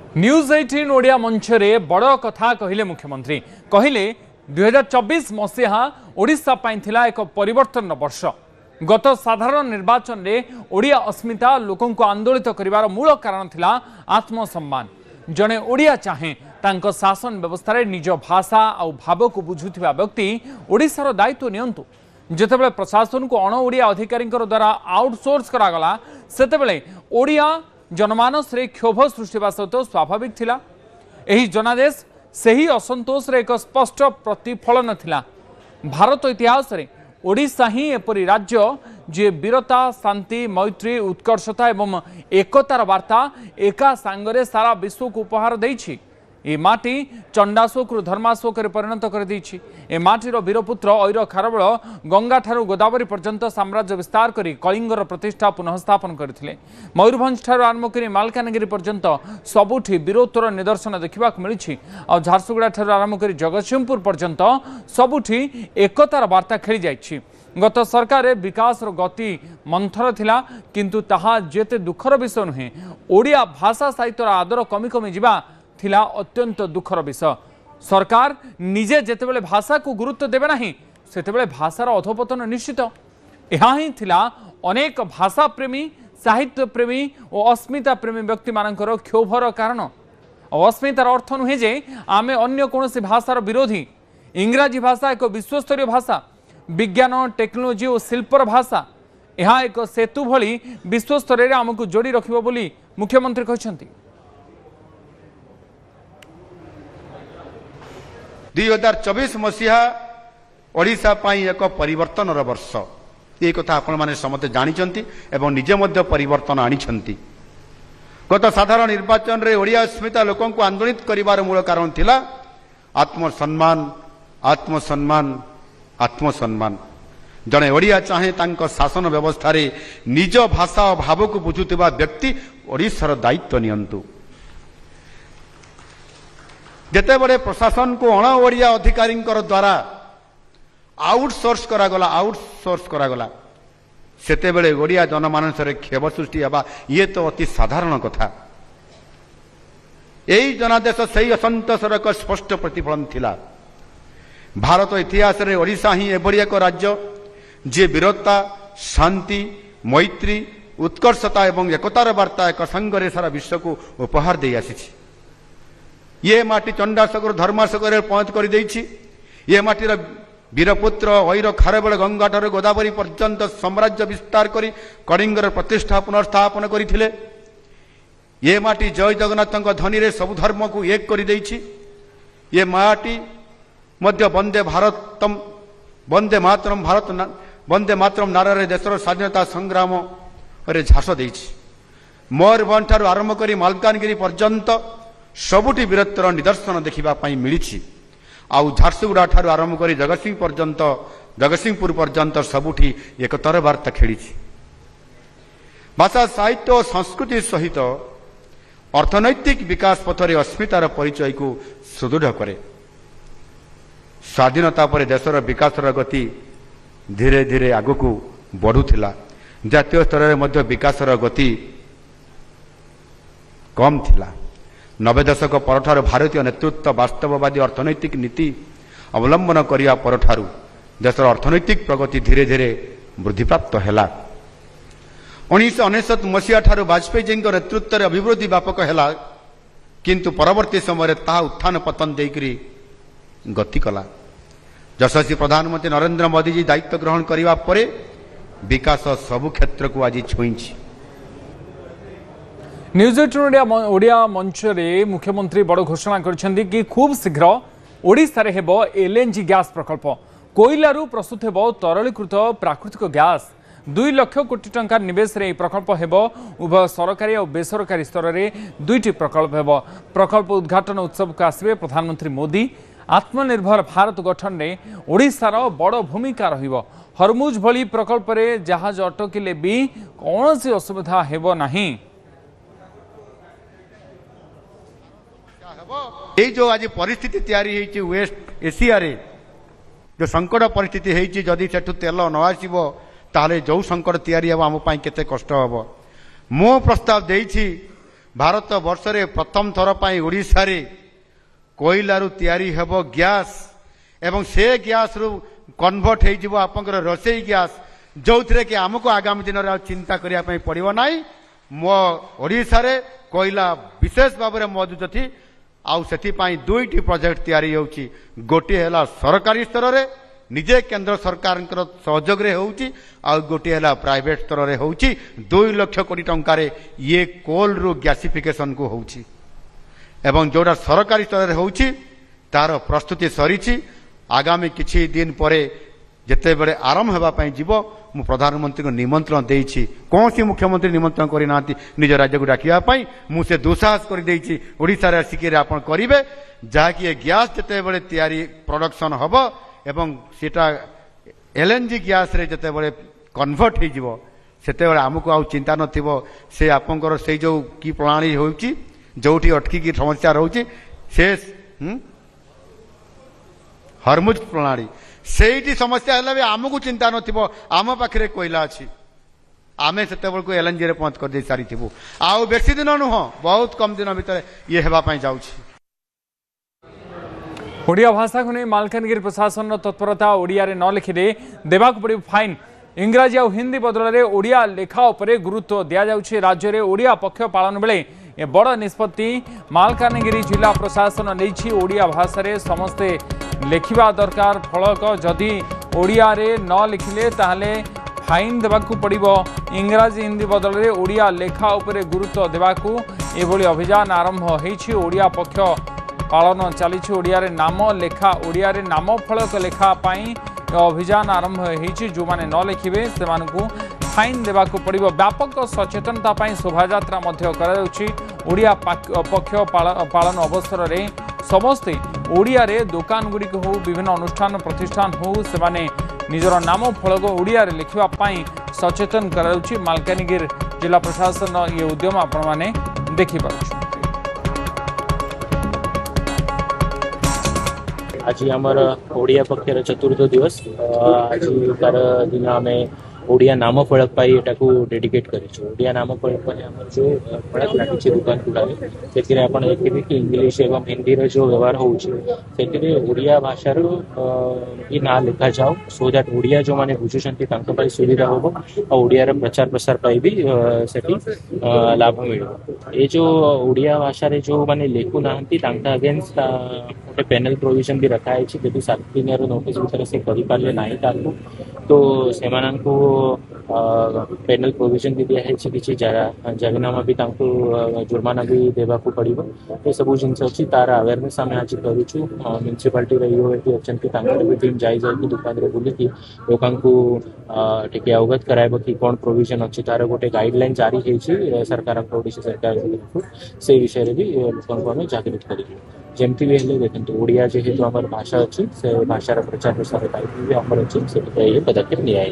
News 18 Odia मंच रे बड़ कथा कहले मुख्यमंत्री कहले 2024 मसीहा ओडिशा पाई थिला एक परिवर्तन वर्ष। गत साधारण निर्वाचन रे ओडिया अस्मिता लोकों को आंदोलित करिवार मूल कारण थिला आत्मसम्मान। जने ओडिया चाहे तांको शासन व्यवस्था रे निज भाषा और भाव को बुझुथिबा व्यक्ति ओडिशार दायित्व नियंतु। जेतेबेले प्रशासन को अण ओडिया अधिकारी द्वारा आउटसोर्स करागला सेतेबेले ओडिया जनमानस रे क्षोभ सृष्टि सहित स्वाभाविक थिला। एही जनादेश सही असंतोष रे एक स्पष्ट प्रतिफलन थिला। भारत इतिहास रे ओडिशा ही एपरी राज्य जे वीरता शांति मैत्री उत्कर्षता एवं एकतार वार्ता एका सांगरे सारा विश्व को उपहार देइछि। ए माटी चंडाशोक रु धर्माशोक परिणत कर देइछि। ए माटीर वीरपुत्र ऐर खारबल गंगा ठारू गोदावरी पर्यंत साम्राज्य विस्तार करी कलिंगर प्रतिष्ठा पुनःस्थापन करथिले। मयूरभंज ठारू आरंभ करी मालकानगिरी पर्यंत सबुठी वीरोत्तर निदर्शन देखा मिली। और झारसुगुड़ा ठारू आरंभ करी जगतसिंहपुर पर्यंत सबुठी एकतार वार्ता खेली जाइछि। गत सरकार विकास गति मंथर थिला किंतु ताहा जेते दुखर विषय नुहे। ओडिया भाषा साहित्यर आदर कमी कमी जिबा थिला अत्यंत दुखर विषय। सरकार निजे जेतेबेले भाषा को गुरुत्व देबे नाही सेतेबेले भाषार अधोपतन निश्चित। एहा ही थिला अनेक भाषा प्रेमी साहित्य प्रेमी और अस्मिता प्रेमी व्यक्ति मानकर क्षोभर कारण। अस्मितार अर्थ नुहे जे आमे अन्य कोनोसी भाषार विरोधी। इंग्राजी भाषा एक विश्वस्तरीय भाषा, विज्ञान टेक्नोलोजी और शिल्पर भाषा। यह एक सेतु भली विश्वस्तर आमको जोड़ी रखिबो बोली मुख्यमंत्री कहछंती। 2024 मसीहा ओडिशा पाई एक परिवर्तन वर्ष। ये कथा आपण माने समते जानिछंती एवं निजे मध्य परिवर्तन आनिछंती। गत साधारण निर्वाचन रे ओडिया अस्मिता लोकों को आंदोलित करिवार मूल कारण थिला आत्मसम्मान आत्मसम्मान आत्मसम्मान। जने ओडिया चाहे तांको शासन व्यवस्था रे निज भाषा और भाव को बुझुथिबा व्यक्ति ओडिशार दायित्व नियंतु। जेतेबेले प्रशासन को अण ओडिया अधिकारी द्वारा आउटसोर्स करागला सेतेबेले ओडिया जनमानस रे क्षोभ सृष्टि हेबा ये तो अति साधारण कथा। यही जनादेश सही असंतोषर एक स्पष्ट प्रतिफलन थिला। भारत इतिहास रे ओडिशा ही एभली एक राज्य जे वीरता शांति मैत्री उत्कर्षता एवं एकतार वार्ता एक संगरे सारा विश्व को उपहार दे आसी। ये माटी चंडाशोक धर्माशोक पहुंच कर देइछि। ये माटीर वीरपुत्र ऐर खारबेल गंगा ठारू गोदावरी पर्यंत साम्राज्य विस्तार करी कलिंगर प्रतिष्ठा पुनर्स्थापन करथिले। ये माटी जय जगन्नाथ ध्वनि रे सब धर्म को एक कर देइछि। ये माटी मध्य वंदे भारतम वंदे मातरम भारत वंदे मातरम नारे देशर स्वाधीनता संग्राम रे झास देइछि। मयूरभंज ठारू आरंभ करी मालकानगिरी पर्यंत सबुठी वीरत्वर निदर्शन देखा मिली। आउ झारसुगुड़ा ठारू आरंभ करी जगतसिंहपुर पर्यंत सबुठी एकतार वार्ता खेली। भाषा साहित्य और संस्कृति सहित अर्थनैतिक विकास पथरे अस्मितार परिचय को सुदृढ़ करे। स्वाधीनता पर देशर विकासर गति धीरे धीरे आगकू बढ़ुथिला। जातीय स्तर में मध्य विकासर गति कम थिला। 90 दशक परठार भारतीय नेतृत्व वास्तववादी अर्थनैतिक नीति अवलंबन करिया परठारु देशर अर्थनैतिक प्रगति धीरे धीरे वृद्धि प्राप्त हैला। 1999 मसीहा ठारू वाजपेयी जी नेतृत्व अभिवृद्धि व्यापक हैला किंतु परवर्ती समय ताहा उत्थान पतन देकरी गति कला। यशस्वी प्रधानमंत्री नरेंद्र मोदी जी दायित्व ग्रहण करिवा परे विकास सबु क्षेत्र को आज छुईछि। न्यूज 18 ओडिया मंच रे मुख्यमंत्री बड़ घोषणा करछन्ती कि खूब शीघ्र ओडिशा रे हेबो एलएनजी गैस प्रकल्प। कोयलारू प्रस्तुत हेबो तरलीकृत प्राकृतिक गैस। 2 लाख कोटी टंका निवेश रे प्रकल्प हेबो। उभय सरकारी और बेसरकारी स्तर रे 2टी प्रकल्प हेबो। प्रकल्प उद्घाटन उत्सव को आसिबे प्रधानमंत्री मोदी। आत्मनिर्भर भारत गठन में ओडिशार बड़ भूमिका रहिबो। हरमुज भली प्रकल्प रे जहाज अटकिले भी कौनसी असुविधा हेबो नाही। ये जो आज परिस्थिति तैयारी होती वेस्ट एशिया रे जो संकट परिस्थिति होती जदि सेठू तेल न आसो ताले जो संकट तैयारी हम आम केते कष्ट हम। मो प्रस्ताव देइछि भारत वर्ष रे प्रथम थर पाई ओडिशा रे कोयलारू तैयारी हेब गैस एवं से गैस रु कन्वर्ट हो जिवो आपनकर रोषेई गैस जो थे कि आमको आगामी दिन में चिंता करने पड़ो ना मो ओडिशा रे कोयला विशेष भाव में मौजूद थी आउ से दुईटी प्रोजेक्ट तैयारी होउची गोटे है सरकारी स्तर रे निजे केंद्र सरकार सहयोग रे होउची आउ गोटे है प्राइवेट स्तर रे होउची 2 लाख कोटी टंका रे ये कोल रु गैसिफिकेशन को होउची एवं जोड़ा सरकारी स्तर रे होउची तार प्रस्तुति सरीची आगामी किछि दिन परे जिते बड़े आरंभ होगापाई जीव मु प्रधानमंत्री को निमंत्रण देइछि कौन सी मुख्यमंत्री निमंत्रण करी नांती निज राज्य को डाकिया मुझे दुस्साहस कर देइछि ओडिशा रे आसिक आपण करिवे जहाँकि गैस जिते बड़े तैयारी प्रोडक्शन हब एवं सेटा एलएनजी गैस रे जिते बड़े कन्वर्ट हो जिवो सेते बड़े आमको आउ चिंता नथिबो से आपनकर से जो की प्रणाली होउछि जोठी अटकी की समस्या रहउछि से हरमुज प्रणाली से समस्या है आमको चिंता नथिबो आम पाखरे कोयला अच्छी आमे से एलएनजी रे पहुंच कर दे सारी थिबु आउ बेसी दिन नुह बहुत कम दिन भीतर ये हेबा पई जाउछि। ओडिया भाषा को नहीं मालकानगिरी प्रशासन तत्परता ओडिया रे न लिखिले देवाक पड़े फाइन इंग्राजी और हिंदी बदल में ओडिया लेखा उपरे गुरुत्व दिया जाउछि। राज्य रे ओडिया पक्ष पालन बेले ए बड़ निष्पत्ति मालकानगिरी जिला प्रशासन नहीं ओडिया भाषा रे समस्ते लेखिबा दरकार फलक जदि ओडिया रे न लिखिले ताहले फाइन देवाकू पड़िबो। इंग्राजी हिंदी बदल में ओडिया लेखा उपरे गुरुत्व देवाकू एभली अभियान आरंभ होईछि। ओडिया पक्ष पालन चली ओडिया रे नाम लेखा ओडिया रे नाम फलक लेखा पाई अभियान आरंभ होईछि। जो माने न लिखिबे सेमानकू फाइन देवाकू पड़िबो। व्यापक सचेतनता पाई शोभायात्रा मध्य कराउछि। ओडिया पक्ष पालन अवसर रे समस्ते ओडिया रे दुकान गुड़िक हो विभिन्न अनुष्ठान प्रतिष्ठान हो सेमाने निजर नाम फलक ओडिया रे लिखिबा पाई सचेतन कराउछि। मालकानगिरी जिला प्रशासन ये उद्यम आपण माने देखि पारुछि। आज आमर ओडिया पक्षर चतुर्थ दिवस आज तार दिन आम ओडिया नाम फलक पाई एटाकू डेडिकेट करिछु। ओडिया नाम फलक पाई हमर जो फलक लागिछि दुकान गुडारे सेतिरे आपण देखिबे कि इंग्लिश एवं हिंदी रे जो व्यवहार होउछि सेतिरे ओडिया भाषा रो ई ना लिखा जाओ सो दैट ओडिया जो माने बुझुछंती तांको पाई सुविधा होबो और ओडिया रे प्रचार प्रसार पाई भी सेठी लाभ मिलबो। ए जो ओडिया भाषा रे जो माने लेखु नाहंती तांका अगेंस्ट गोटे पेनल प्रोविजन भी रखा है यदि 7 दिन नोटिस भितर से करि पाले नाही ताकू तो सेमानंकु पेनल प्रोविजन भी दिया है कि जरिनामा भी जुर्माना भी देवाकू पड़ो। ये सब जिनस अच्छी तार अवेयरनेस आम आज करूँ म्यूनिसिपालिटी ईओटी अच्छा भी टीम जाई जाए दुकान रे बुलिकी लोकांकु टिके अवगत कराइब कि कौन प्रोविजन अच्छी तार गोटे गाइडलाइन जारी है सरकार ओडिशा सरकार तरफ से विषय भी लोक आम जागृत कर जमती भी हेल्ले देखते ओडिया जेहेतु आम भाषा अच्छी से भाषार प्रचार प्रसार भी आमर अच्छी से पदक्षेप निया।